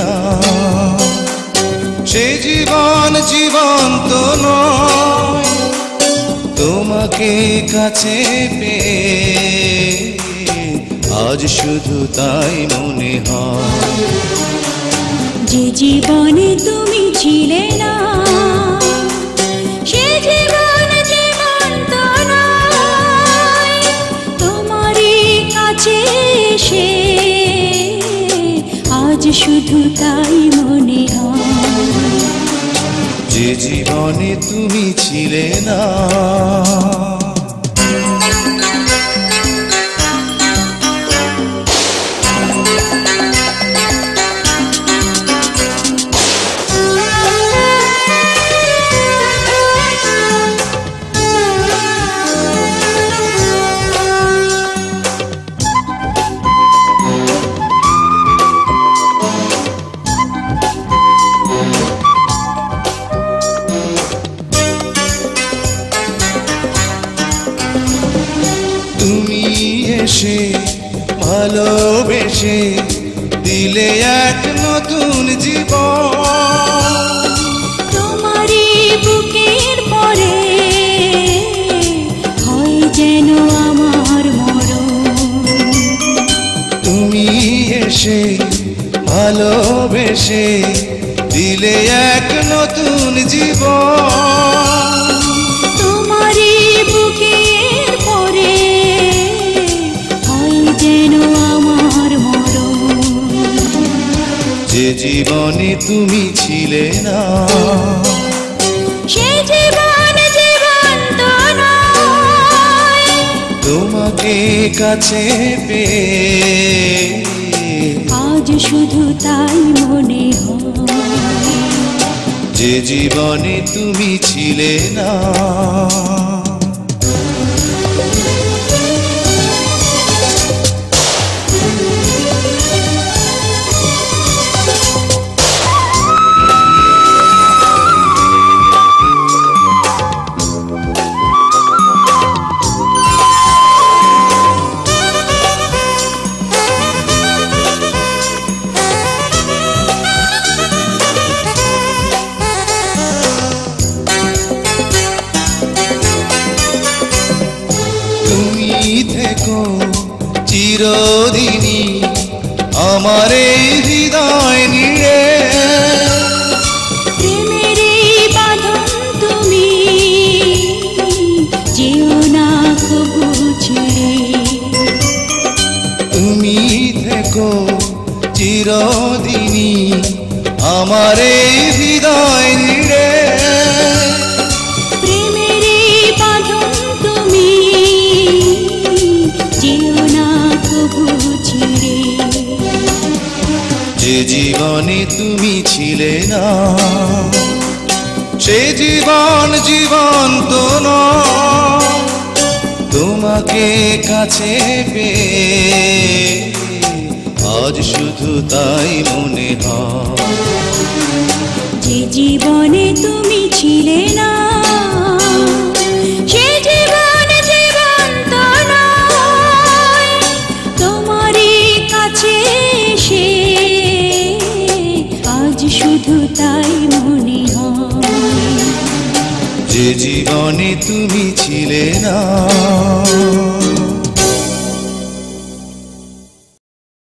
না, সে জীবন জীবন্ত নয়। তোমাকে কাছে পেয়ে আজ শুধু তাই মনে হয়। যে জীবনে তুমি ছিলে না, সে জীবন জীবন্ত নয়। তোমারই কাছে এসে আজ শুধু তাই মনে হয়। যে জীবনে তুমি ছিলে না। তুমি এসে ভালোবেসে দিলে এক নতুন জীবন। তোমারই বুকের পরে হয় যেন আমার মরণ। তুমি এসে ভালোবেসে দিলে এক নতুন জীবন। তোমারই বুকের পরে হয় যেন আমার মরণ। যে জীবনে তুমি ছিলে না, সে জীবন জীবন্ত নয়। তোমাকে কাছে পেয়ে আজ শুধু তাই মনে হয়। যে জীবনে তুমি ছিলে না। তুমি থেকো চিরদিনই আমার এই হৃদয় নিয়ে। প্রেমের এই বাঁধন তুমি যেও না কবু ছেড়ে। তুমি থেকো চিরদিনই আমার এই হৃদয় নিয়ে। প্রেমের এই বাঁধন তুমি যেও না কবু ছেড়ে। যে জীবনে তুমি ছিলে না, সে জীবন জীবন্ত নয়। তোমাকে কাছে পেয়ে আজ শুধু তাই মনে হয়। যে জীবনে তুমি ছিলে না, সে জীবন জীবন্ত নয়। তোমারই কাছে এসে আজ শুধু তাই মনে হয়। যে জীবনে তুমি ছিলে না।